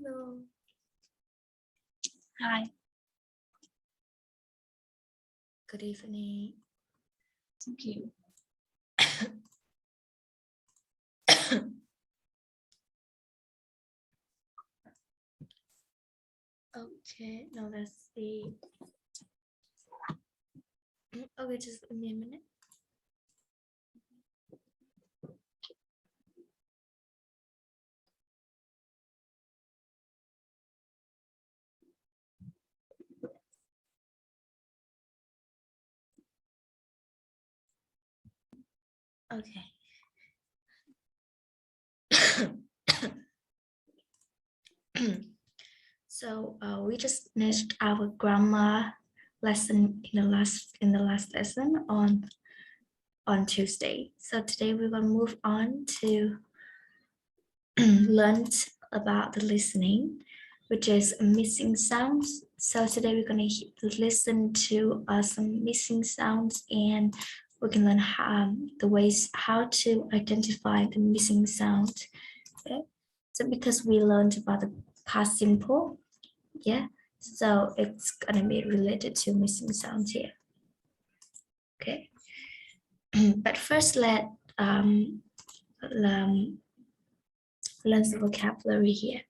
Hello. Hi. Good evening. Thank you. Okay, now let's see. Okay, just give me a minute. Okay. So we just finished our grammar lesson in the last lesson on Tuesday. So today we're gonna move on to learn about the listening, which is missing sounds. So today we're gonna listen to some missing sounds, and we can learn the ways how to identify the missing sound. Okay. So because we learned about the past simple, yeah, so it's gonna be related to missing sounds here. Okay. But first learn the vocabulary here.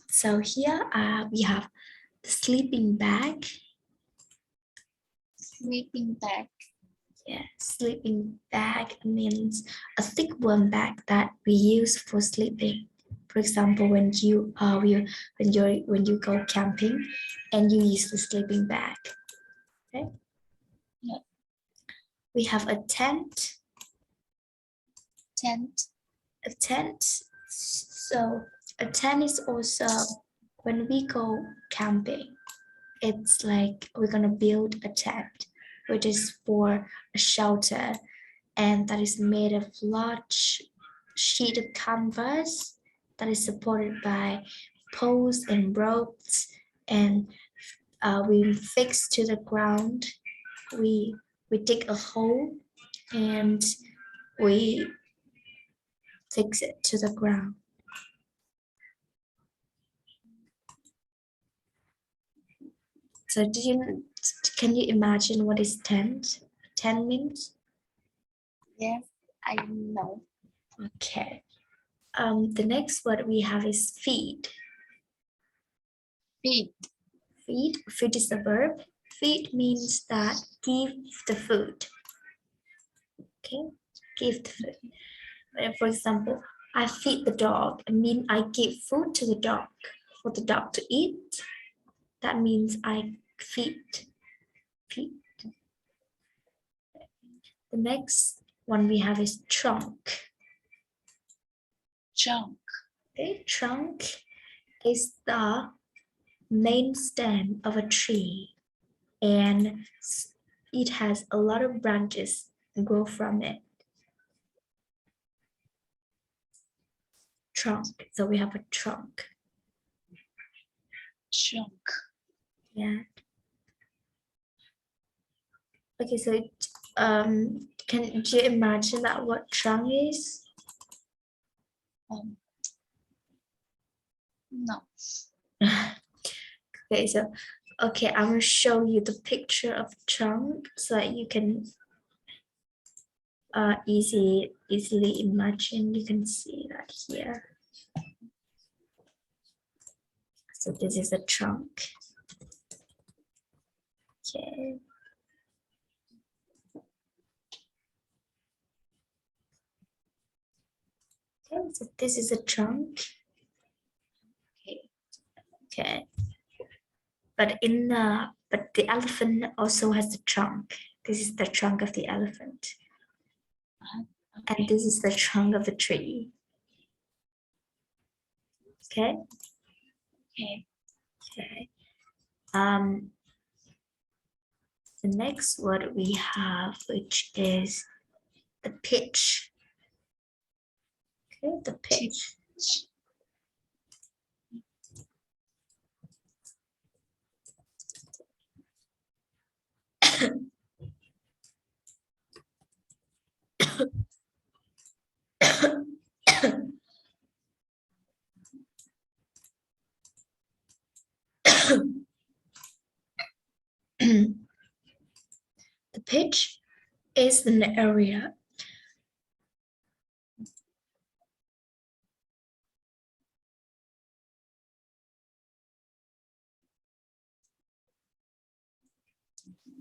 So here we have the sleeping bag. Sleeping bag. Yeah, sleeping bag means a thick warm bag that we use for sleeping. For example, when you go camping and you use the sleeping bag. Okay. Yeah. We have a tent. Tent. A tent. So a tent is also when we go camping, it's like we're gonna build a tent, which is for a shelter, and that is made of large sheet of canvas that is supported by poles and ropes, and we fix to the ground. We dig a hole and we fix it to the ground. So can you imagine what is tent? Tent means? Yes, I know. Okay. The next word we have is feed. Feed. Feed. Feed is a verb. Feed means that give the food. Okay, give the food. For example, I feed the dog. I mean I give food to the dog for the dog to eat. That means I feed. Feed. The next one we have is trunk. Trunk. Okay, trunk is the main stem of a tree, and it has a lot of branches grow from it. Trunk. So we have a trunk. Trunk. Yeah. Okay, so can you imagine that what trunk is? No. Okay, so okay, I'm gonna show you the picture of trunk so that you can easily imagine. You can see that here. So this is a trunk. Okay. Okay, so this is a trunk. Okay. Okay. But the elephant also has the trunk. This is the trunk of the elephant. Okay. And this is the trunk of the tree. Okay. Okay. Okay. The next word we have, which is the pitch. Okay, the pitch. pitch is an area.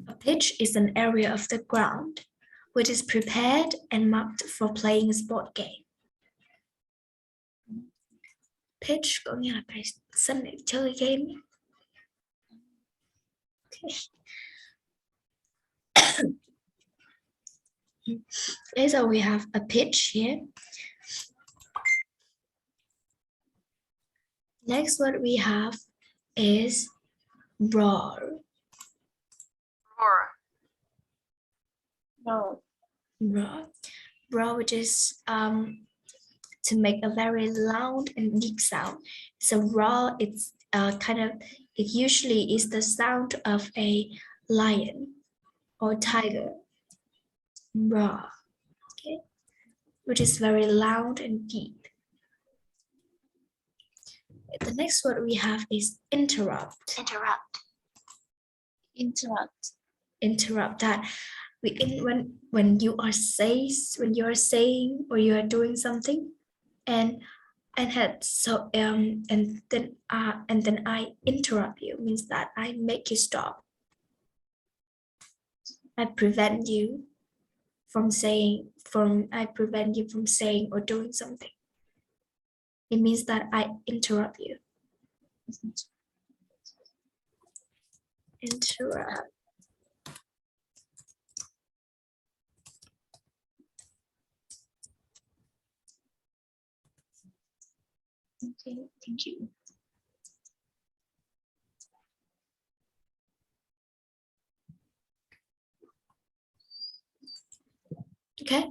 A pitch is an area of the ground which is prepared and marked for playing a sport game. Pitch có nghĩa là cái sân để chơi game. Okay. Okay, so we have a pitch here. Next, what we have is roar. Roar. Roar. Roar, which is to make a very loud and deep sound. So roar, it's it usually is the sound of a lion or tiger. Roar, okay, which is very loud and deep. The next word we have is interrupt. Interrupt that when you are saying or you are doing something and then I interrupt you, means that I make you stop. I prevent you from saying or doing something. It means that I interrupt you. Interrupt. Okay, thank you. Okay.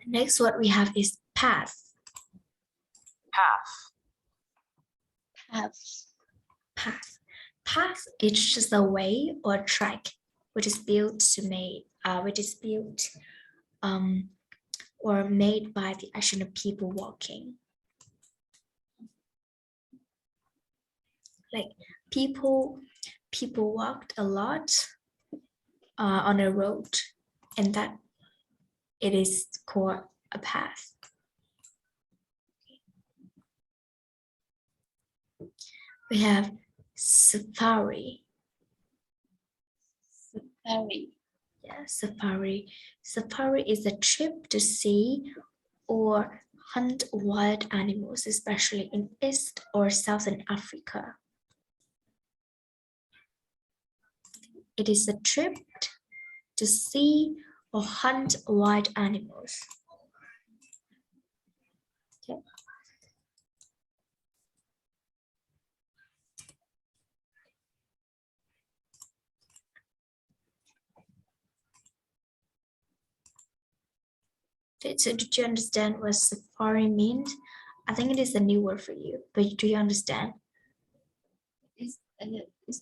Next word we have is path. Path is just a way or track which is built or made by the action of people walking. Like people walked a lot on a road, and that it is called a path. We have safari. Yeah, safari. Safari is a trip to see or hunt wild animals, especially in East or Southern Africa. It is a trip to see or hunt wild animals. Okay. So did you understand what safari means? I think it is a new word for you, but do you understand? Is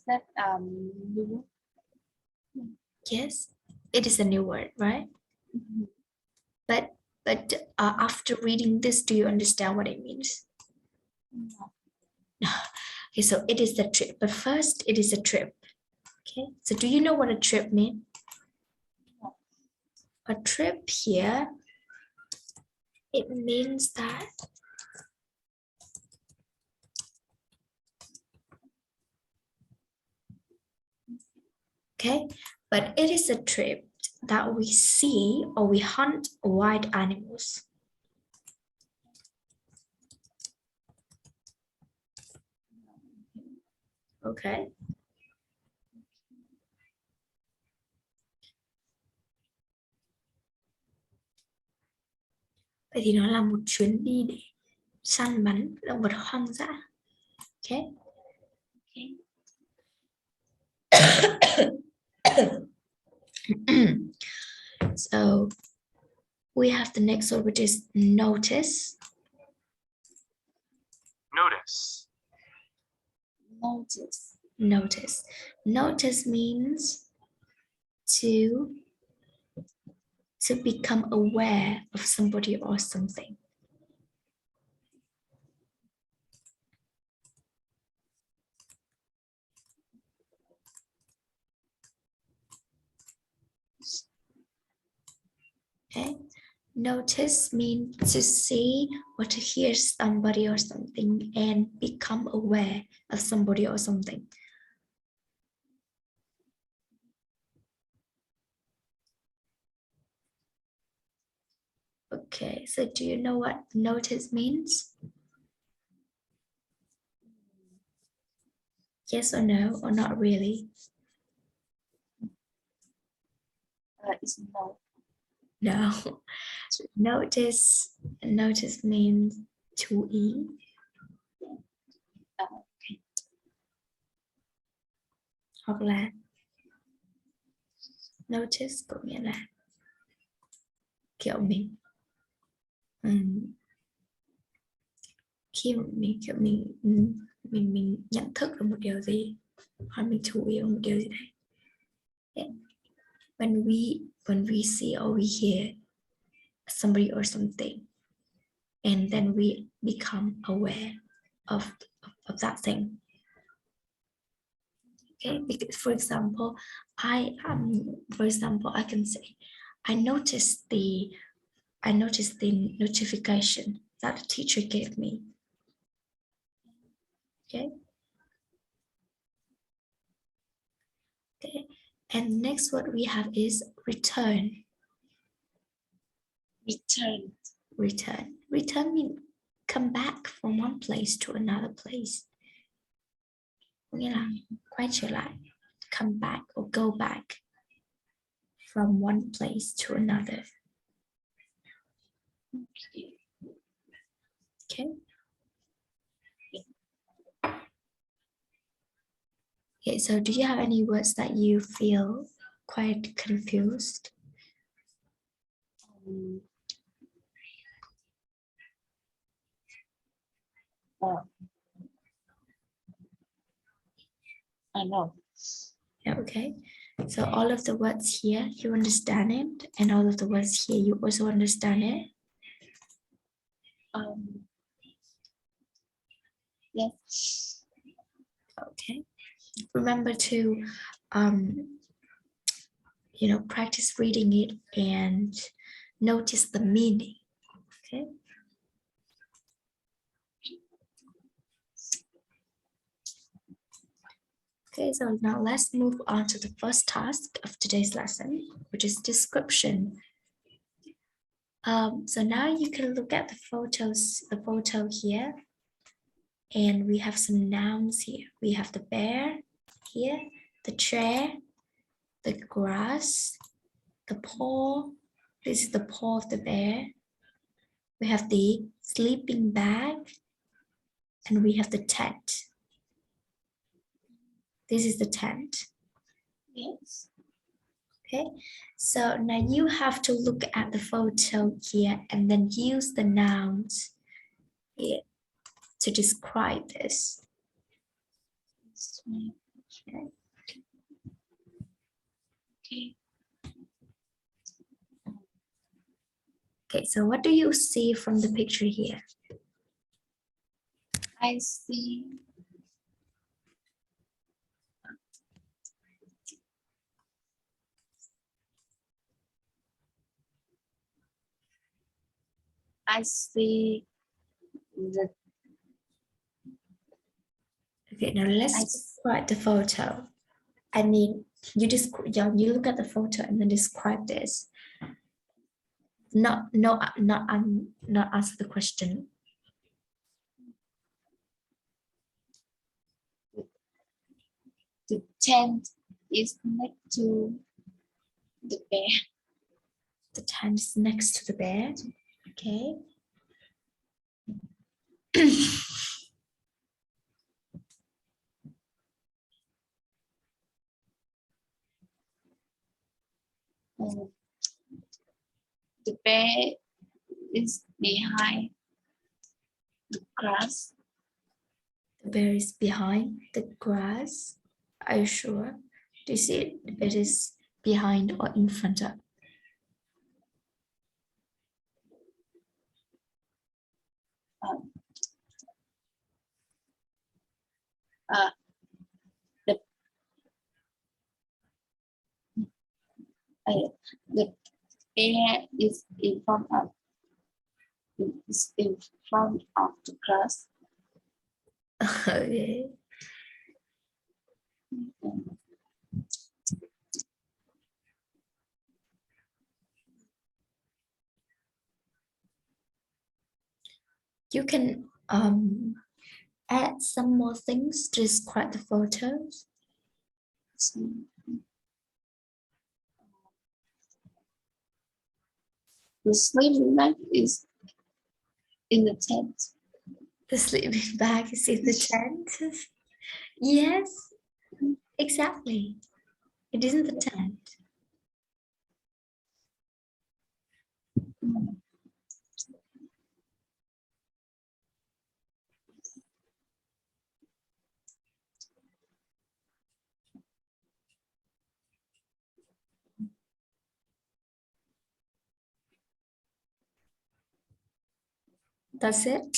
that new? Yes, it is a new word, right? Mhm. But after reading this, do you understand what it means? No. Okay, so it is a trip, but first it is a trip. Okay, so do you know what a trip means? No. A trip here, it means that okay, but it is a trip that we see or we hunt wild animals. Okay. Vậy thì nó là một chuyến đi để săn bắn động vật hoang dã. Okay. So we have the next word, which is notice. Notice. Notice. Notice means to become aware of somebody or something. Okay. Notice means to see or to hear somebody or something and become aware of somebody or something. Okay, so do you know what notice means? Yes or no, or not really? It's no. No. Notice means chú ý. Okay. Hoặc là notice có nghĩa là kiểu mình khi kiểu mình nhận thức được một điều gì hoặc mình chú ý một điều gì đấy. Yeah. When we see or we hear somebody or something, and then we become aware of that thing. Okay, because for example, I can say, I noticed the notification that the teacher gave me. Okay. Okay. And next word we have is return. Return. Return. Return means come back from one place to another place. Nghĩa là quay trở lại, come back or go back from one place to another. Okay. Okay. Okay, so do you have any words that you feel quite confused? I know. Yeah, okay. So all of the words here, you understand it, and all of the words here, you also understand it. Yes. Okay. Remember to, practice reading it and notice the meaning. Okay. Okay, so now let's move on to the first task of today's lesson, which is description. So now you can look at the photo here, and we have some nouns here. We have the bear here, the chair, the grass, the paw. This is the paw of the bear. We have the sleeping bag, and we have the tent. This is the tent. Yes. Okay, so now you have to look at the photo here and then use the nouns here to describe this. Okay. Okay. Okay, so what do you see from the picture here? I see the Okay, now let's describe the photo. I mean, you look at the photo and then describe this. Not answer the question. the tent is next to the bear. The tent is next to the bed. Okay. The bear is behind the grass. The bear is behind the grass. Are you sure? Do you see it is behind or in front of? Um, uh, the uh, the bear is in front of the class. Okay. You can add some more things to describe the photos. The sleeping bag is in the tent. The sleeping bag is in the tent. Yes, exactly. It is in the tent. That's it.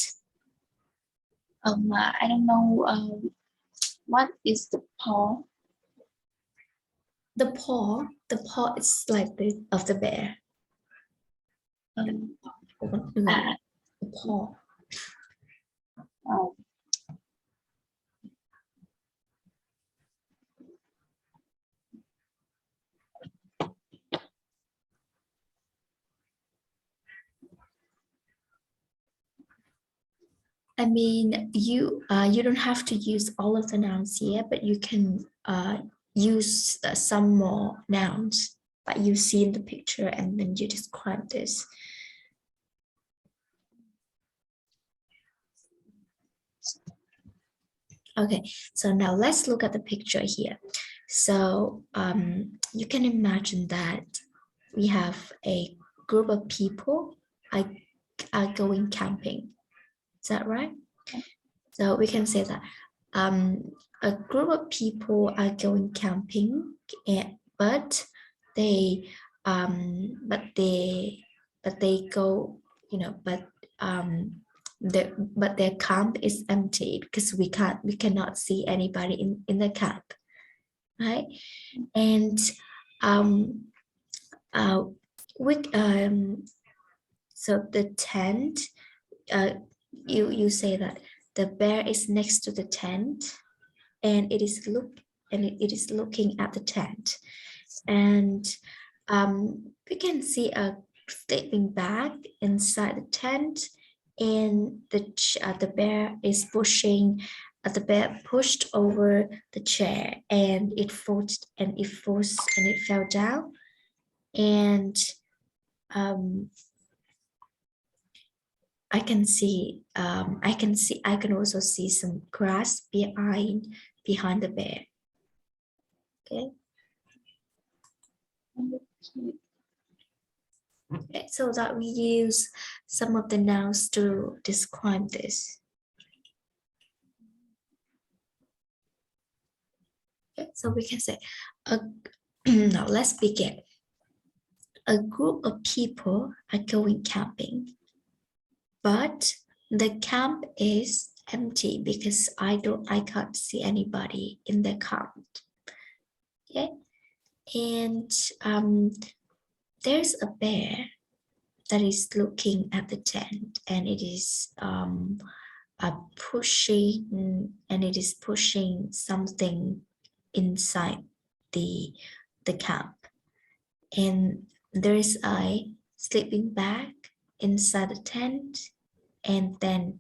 I don't know what is the paw. The paw is like the of the bear. Um, No, the paw. um, I mean, you don't have to use all of the nouns here, but you can use some more nouns that you see in the picture, and then you describe this. Okay, so now let's look at the picture here. So you can imagine that we have a group of people are going camping. Is that right? So we can say that a group of people are going camping, but they but they go, but their camp is empty because we cannot see anybody in the camp, right? And um uh with so the tent, uh you say that the bear is next to the tent, and it is looking at the tent, and we can see a sleeping bag inside the tent, and the bear is pushing the bear pushed over the chair, and it fell down, and um, I can also see some grass behind the bear. Okay. Okay, so that we use some of the nouns to describe this. Okay, so we can say, now let's begin. A group of people are going camping, but the camp is empty because I can't see anybody in the camp. Okay, and there's a bear that is looking at the tent, and it is pushing something inside the camp, and there is a sleeping bag inside the tent, and then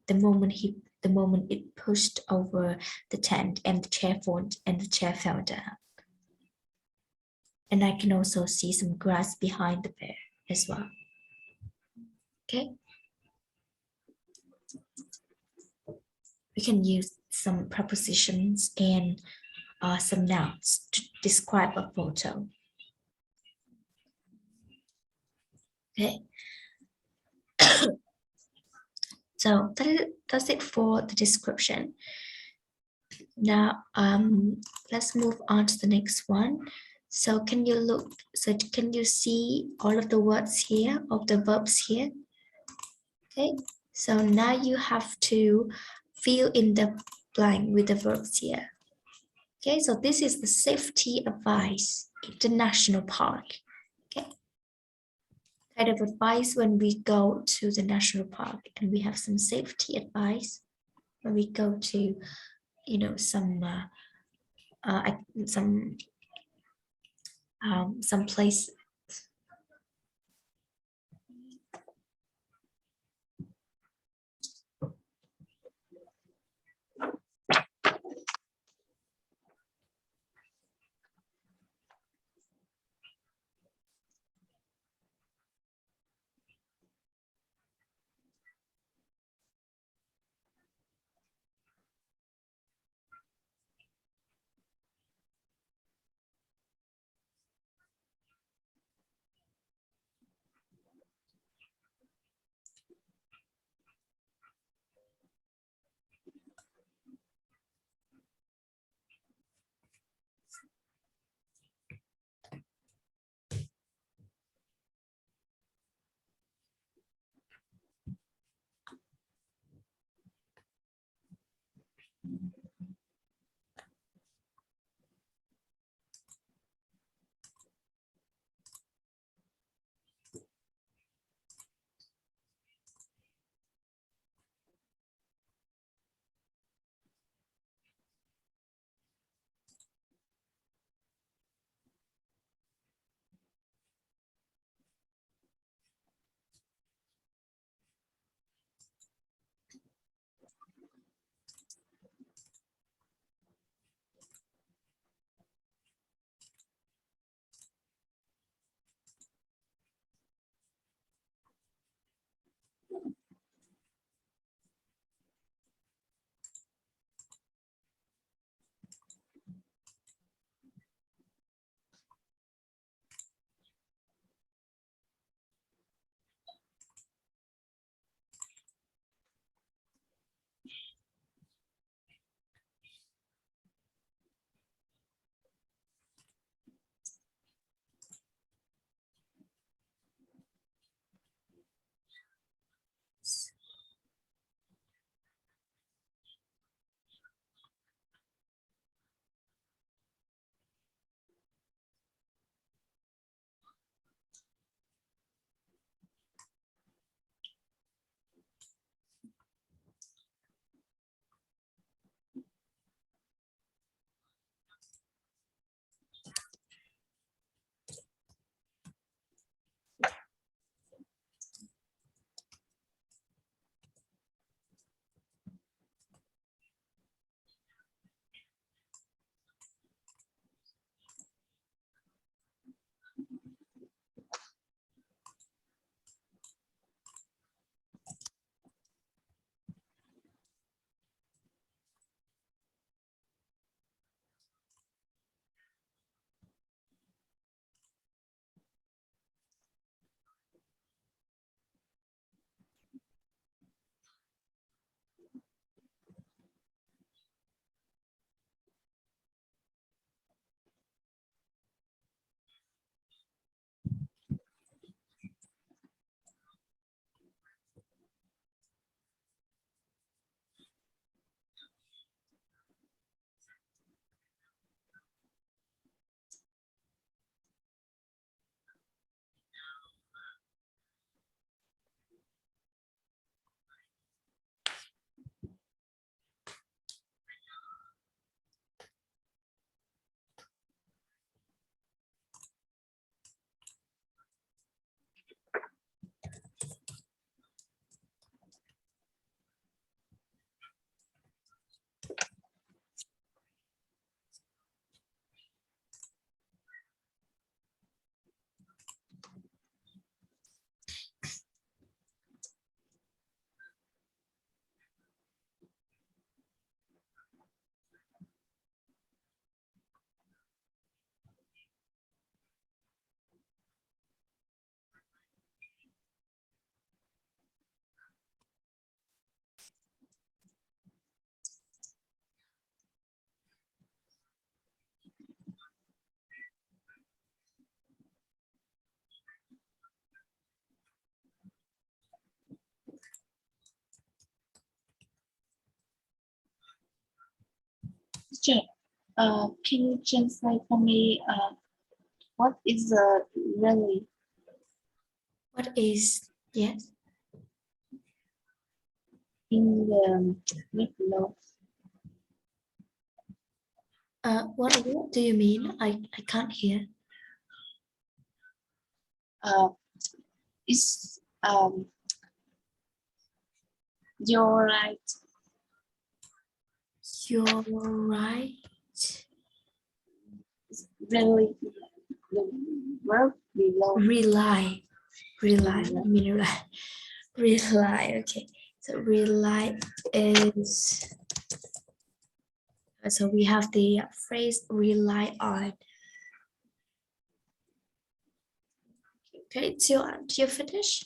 the moment it pushed over the tent, and the chair fell down. And I can also see some grass behind the bear as well. Okay. We can use some prepositions and some nouns to describe a photo. Okay. So that's it for the description. Now, let's move on to the next one. So can you look, so can you see all of the words here, of the verbs here? Okay, so now you have to fill in the blank with the verbs here. Okay, so this is the safety advice in the national park. Okay, kind of advice when we go to the national park, and we have some safety advice when we go to, you know, some place. Teacher, can you translate for me? What is really What is, yes? in the meatloaf? What do you mean? I can't hear. Is you're right. You're right. It's really the verb below. Rely. Rely. I mean rely. Rely. Okay. So rely is, so we have the phrase rely on. Okay, do you finish?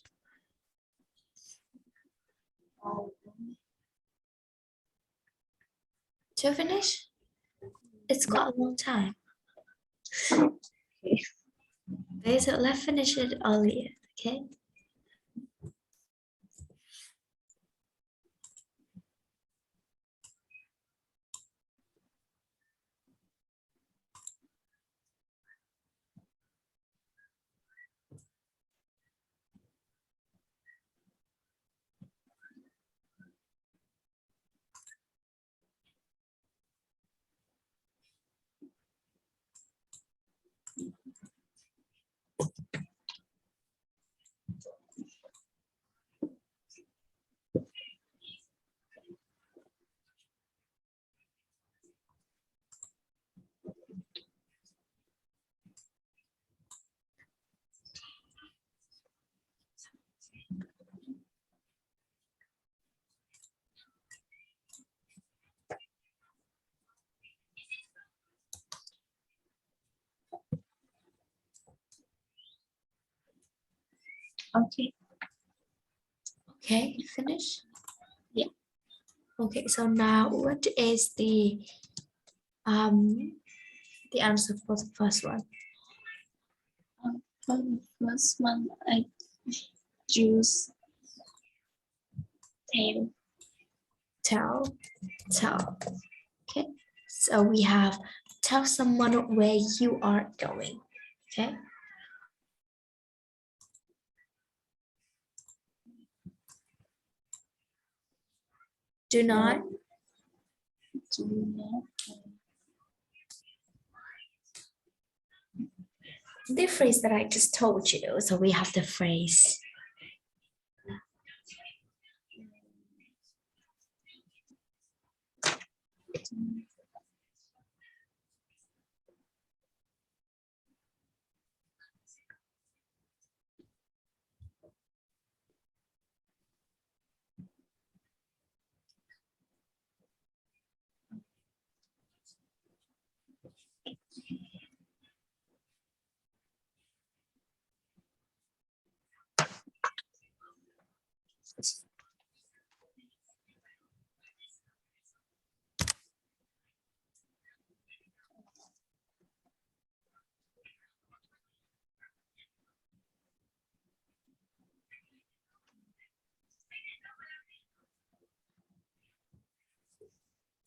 Do you finish? It's quite a long time. Okay, so let's finish it earlier. Okay. Okay. Okay, finish? Yeah. Okay, so now what is the answer for the first one? For the first one, I choose tail. Tell. Okay, so we have tell someone where you are going. Okay. Do not. Do not. The phrase that I just told you. So we have the phrase.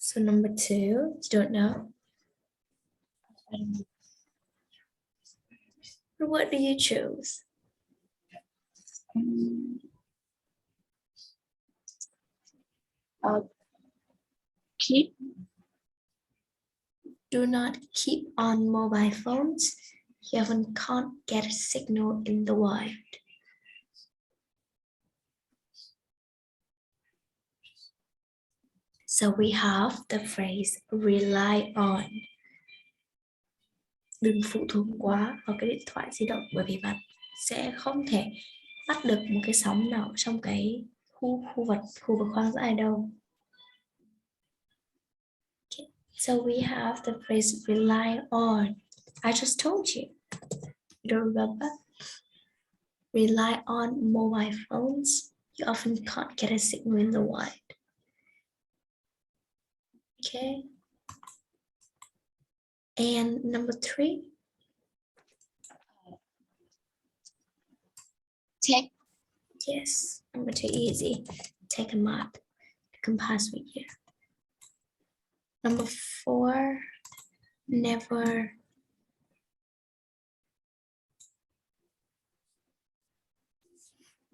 So number 2, you don't know. What do you choose? Keep. Do not keep on mobile phones. You often can't get a signal in the wild. So we have the phrase rely on. Đừng phụ thuộc quá vào cái điện thoại di động, bởi vì bạn sẽ không thể bắt được một cái sóng nào trong cái khu vực hoang dã đâu. Okay. So we have the phrase rely on. I just told you. You don't remember? Rely on mobile phones. You often can't get a signal in the wild. Okay. And number 3. Take. Yes, number 2 easy. Take a map, a compass with you. Number 4, never.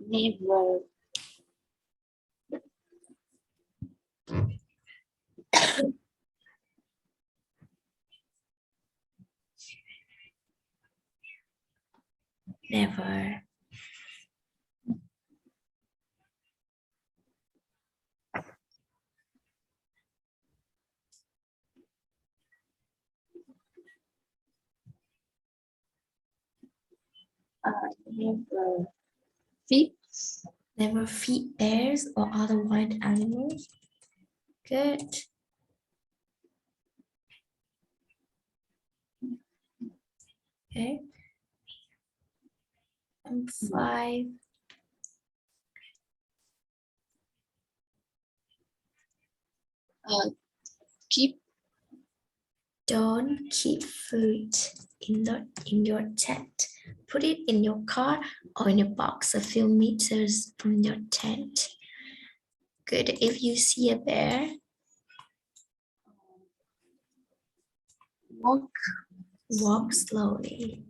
Never. Never. Never. Feet. Never feed bears or other wild animals. Good. Okay. Number 5. Keep. Don't keep food in your tent. Put it in your car or in a box a few meters from your tent. Good. If you see a bear, walk slowly.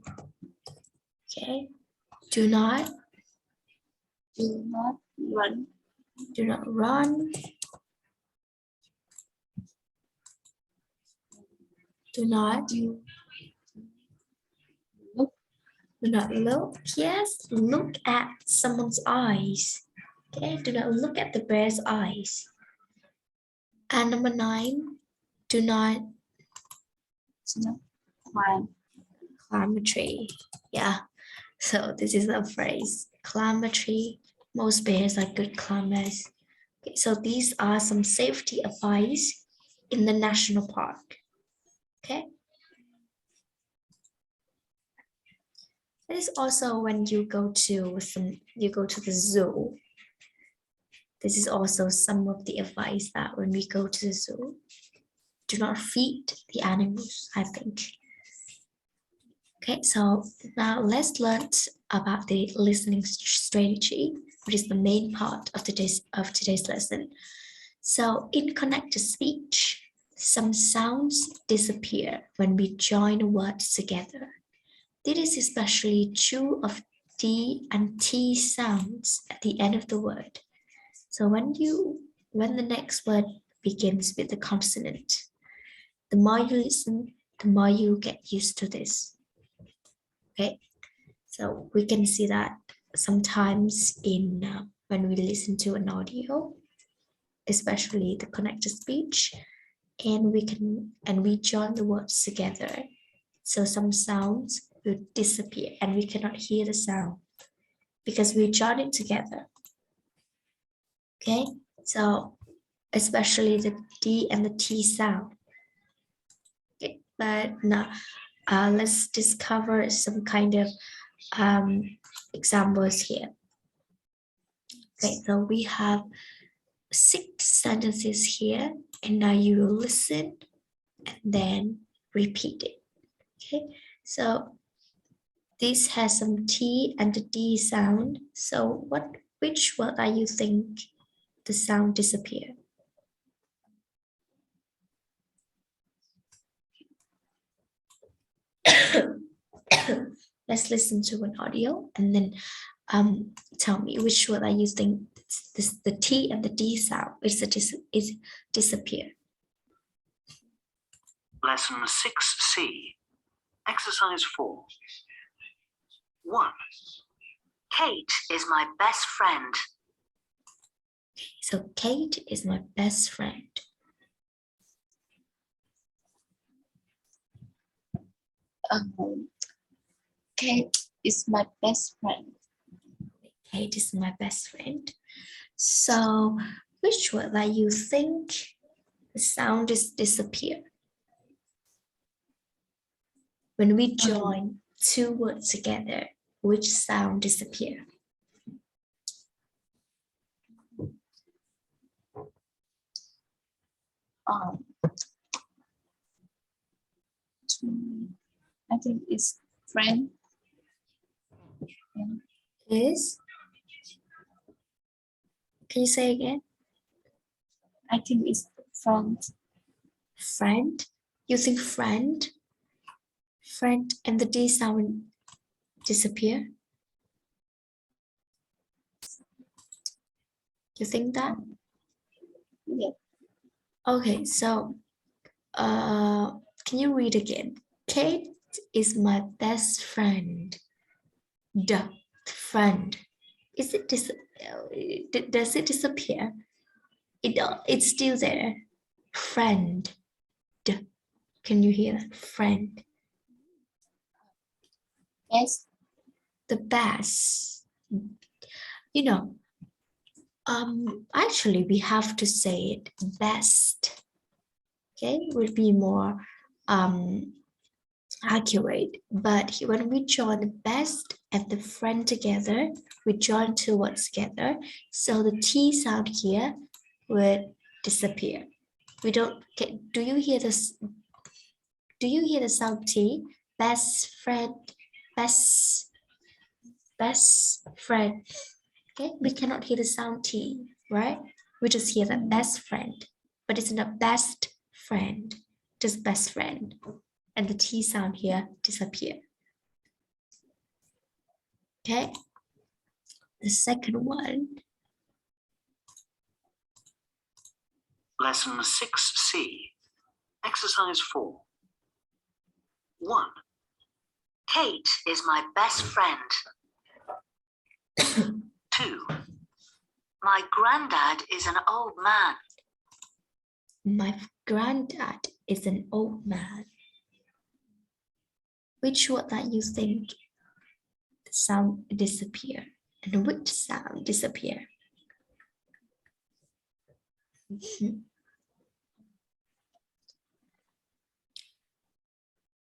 Okay. Do not run. Do not run. Do not Look. Do not look. Yes, look at someone's eyes. Okay, do not look at the bear's eyes. And number 9, do not Climb. climb a tree. Yeah, so this is a phrase, climb a tree. Most bears are good climbers. Okay, so these are some safety advice in the national park. Okay. That is also when you go to the zoo. This is also some of the advice that when we go to the zoo, do not feed the animals, I think. Okay, so now let's learn about the listening strategy, which is the main part of today's lesson. So in connected speech, some sounds disappear when we join words together. This is especially true of D and T sounds at the end of the word. So when the next word begins with a consonant, the more you listen, the more you get used to this. Okay, so we can see that sometimes in when we listen to an audio, especially the connected speech, and we join the words together. So some sounds will disappear and we cannot hear the sound because we join it together. Okay, so especially the D and the T sound. Okay, but now let's discover some kind of examples here. Okay, so we have 6 sentences here, and now you will listen and then repeat it. Okay, so this has some T and the D sound. So which word are you think the sound disappear? Let's listen to an audio and then tell me which word are you think the T and the D sound is disappear. Lesson 6C, Exercise 4. 1. Kate is my best friend. So Kate is my best friend. Kate is my best friend. Kate is my best friend. So which word that you think the sound is disappear? When we join 2 words together, which sound disappear? I think it's friend. Is? Can you say again? I think it's front. friend. You think friend, and the D sound disappear. You think that? Yeah. Okay, so can you read again? Kate is my best friend. The friend. Is it does it disappear? It's still there. Friend. Can you hear that? Friend. Yes. The best. You know, actually we have to say it best. Okay, would be more accurate. But when we join the best and the friend together, we join two words together. So the T sound here would disappear. We don't get, do you hear this? Do you hear the sound T? Best friend, best friend. Okay, we cannot hear the sound T, right? We just hear the best friend, but it's not best friend, just best friend. And the T sound here disappear. Okay, the second one. Lesson 6C. Exercise 4. 1. Kate is my best friend. 2. My granddad is an old man. My granddad is an old man. Which word that you think the sound disappear? And which sound disappear?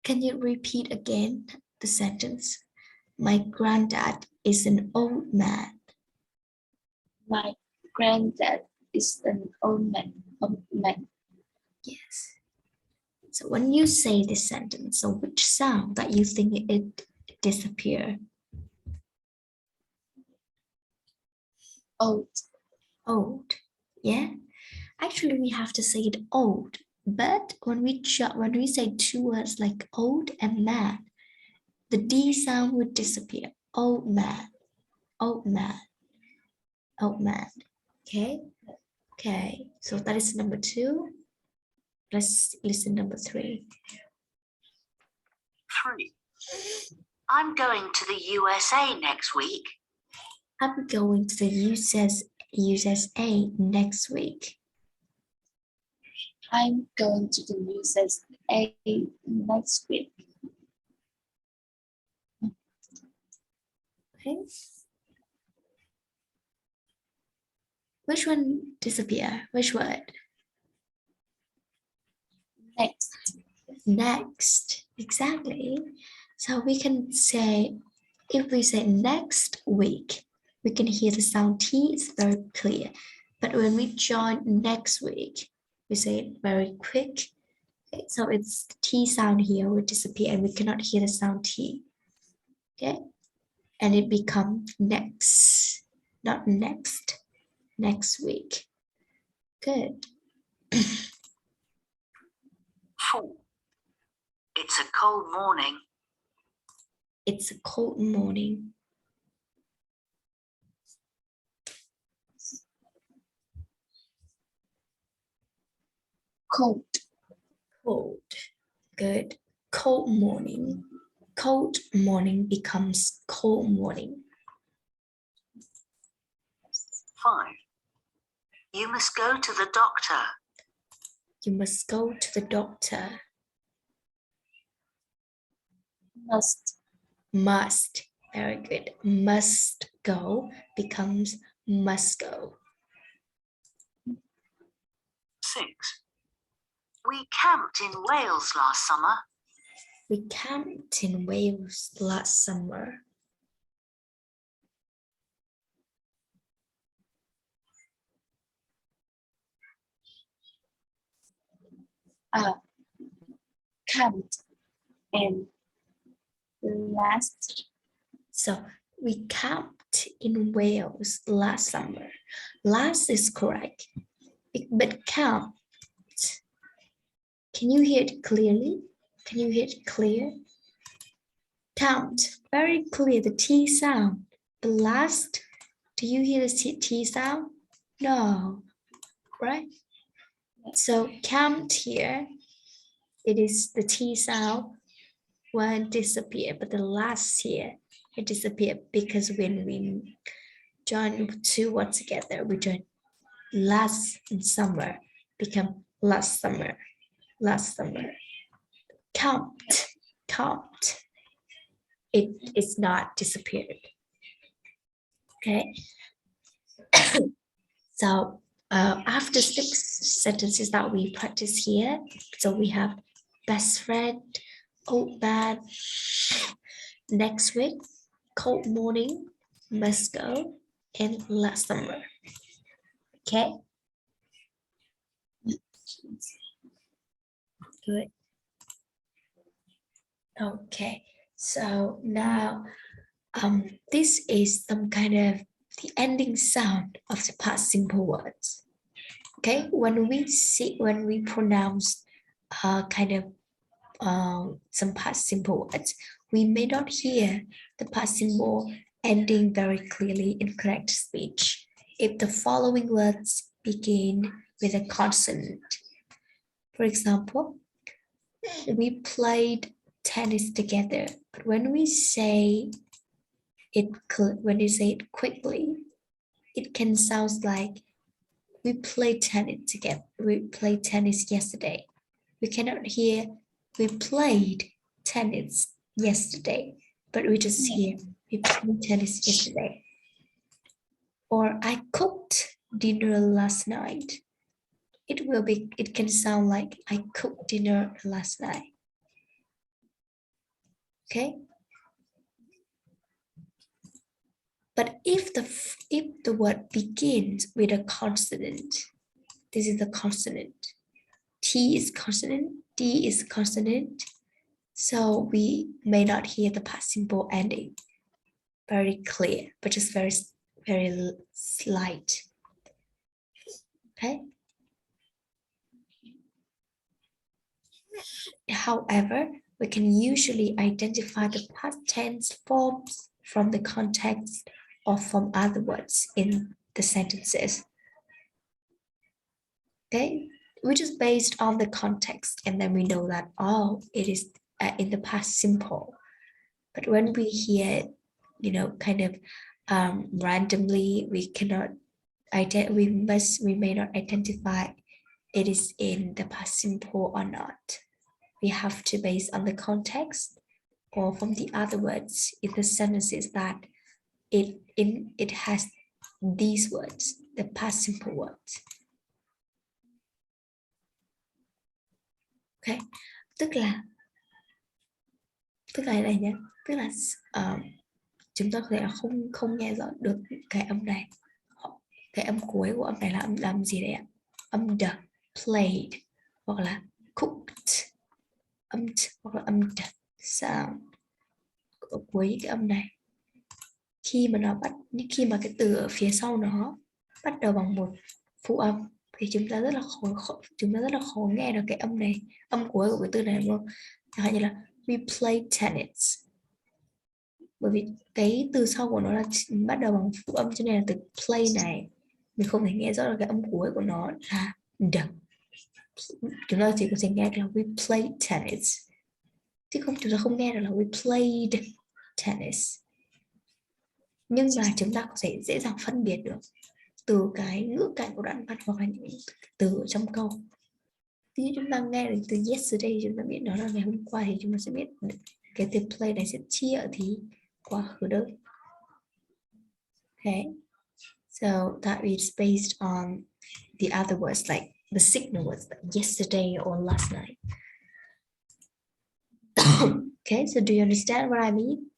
Can you repeat again the sentence? My granddad is an old man. My granddad is an old man. Yes. So when you say this sentence, so which sound that you think it disappear? Old. Old. Yeah. Actually, we have to say it old. But when we say two words like old and man, the D sound would disappear. Old man, old man, old man. Okay. Okay. So that is number 2. Let's listen number 3. 3. I'm going to the USA next week. I'm going to the USA next week. I'm going to the USA next week. Okay. Which one disappear? Which word? Next. Next. Exactly. So we can say, if we say next week, we can hear the sound T, it's very clear. But when we join next week, we say it very quick. Okay, so it's the T sound here will disappear and we cannot hear the sound T. Okay, and it becomes next, not next, next week. Good. 4. It's a cold morning. It's a cold morning. Cold. Cold. Good. Cold morning. Cold morning becomes cold morning. 5. You must go to the doctor. You must go to the doctor. Must. Must. Very good. Must go becomes must go. 6. We camped in Wales last summer. We camped in Wales last summer. Camped and last. So we camped in Wales last summer. Last is correct, but camped Can you hear it clearly? Can you hear it clear? Count, very clear, the T sound. The last, do you hear the T sound? No, right? So count here, it is the T sound will disappear, but the last here, it disappeared because when we join two words together, we join last and summer, become last summer, last summer. Count, count. It is not disappeared. Okay. So after 6 sentences that we practice here, so we have best friend, old man, next week, cold morning, must go, and last summer. Okay. Good. Okay. So now this is some kind of the ending sound of the past simple words. Okay, when we pronounce kind of some past simple words, we may not hear the past simple ending very clearly in correct speech if the following words begin with a consonant. For example, we played tennis together, but when we say it quickly, it can sound like we played tennis together. We played tennis yesterday. We cannot hear we played tennis yesterday, but we just hear we played tennis yesterday. Or I cooked dinner last night. It can sound like I cooked dinner last night. Okay. But if the word begins with a consonant, this is the consonant. T is consonant, D is consonant. So we may not hear the past simple ending very clear, but just very, very slight. Okay. However, we can usually identify the past tense forms from the context or from other words in the sentences. Okay, which is based on the context, and then we know that, oh, it is in the past simple. But when we hear it, kind of randomly, we may not identify it is in the past simple or not. We have to base on the context or from the other words in the sentences that it has these words, the past simple words. Okay, tức là này nhé, tức là chúng ta có thể là không nghe rõ được cái âm này, cái âm cuối của âm này là âm gì đấy ạ? Âm d, played hoặc là cooked, âm t hoặc là âm d sound ở cuối những cái âm này. Khi mà cái từ ở phía sau nó bắt đầu bằng một phụ âm thì chúng ta rất là khó nghe được cái âm này, âm cuối của cái từ này, đúng không? Chẳng hạn như là we play tennis, bởi vì cái từ sau của nó là bắt đầu bằng phụ âm, cho nên là từ play này mình không thể nghe rõ được cái âm cuối của nó là d. Chúng ta chỉ có thể nghe được là we play tennis, chứ chúng ta không nghe được là we played tennis. Nhưng mà chúng ta có thể dễ dàng phân biệt được từ cái ngữ cảnh của đoạn văn hoặc là những từ ở trong câu. Ví dụ chúng ta nghe được từ yesterday, chúng ta biết đó là ngày hôm qua, thì chúng ta sẽ biết cái từ play này sẽ chia ở thì quá khứ đơn. Okay, so that is based on the other words, like the signal words, like yesterday or last night. Okay, so do you understand what I mean?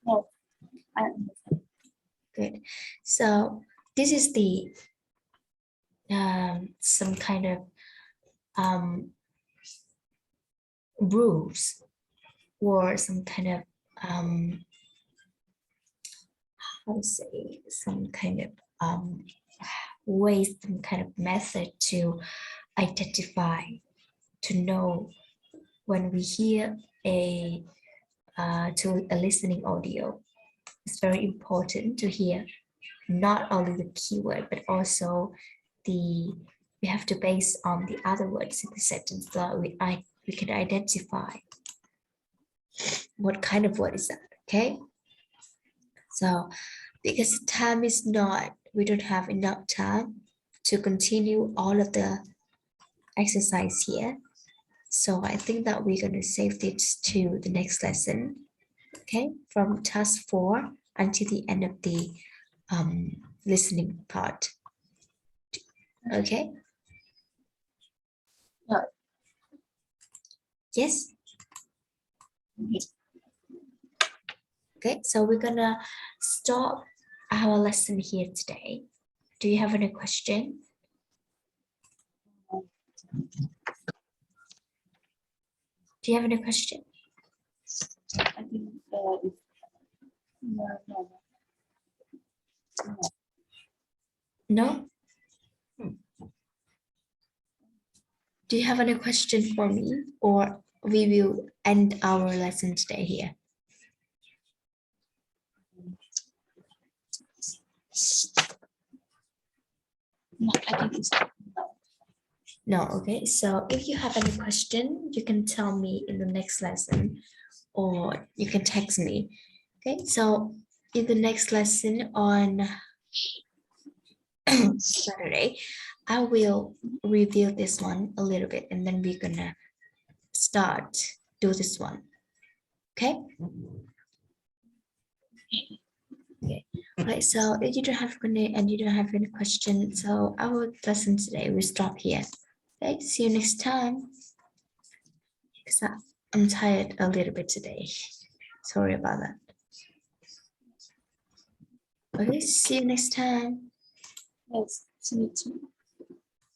No, I understand. Good. So this is the some kind of rules or some kind of how to say, some kind of ways, some kind of method to identify to know when we hear a to a listening audio. It's very important to hear not only the keyword but also the we have to base on the other words in the sentence so that we can identify what kind of word is that. Okay, so because time is not, we don't have enough time to continue all of the exercise here, so I think that we're going to save this to the next lesson. Okay, from task 4 until the end of the listening part. Okay. Yeah. Yes. Yes. Okay, so we're gonna stop our lesson here today. Do you have any question? Do you have any question? I think no, no. No? Do you have any question for me, or we will end our lesson today here? No, I think it's no. No, okay. So if you have any question, you can tell me in the next lesson, or you can text me. Okay, so in the next lesson on Saturday, I will review this one a little bit and then we're gonna start do this one. Okay? Okay. Right, so if you don't have any questions, so our lesson today will stop here. Okay, see you next time. Because I'm tired a little bit today. Sorry about that. Okay, see you next time. Yes, see you too.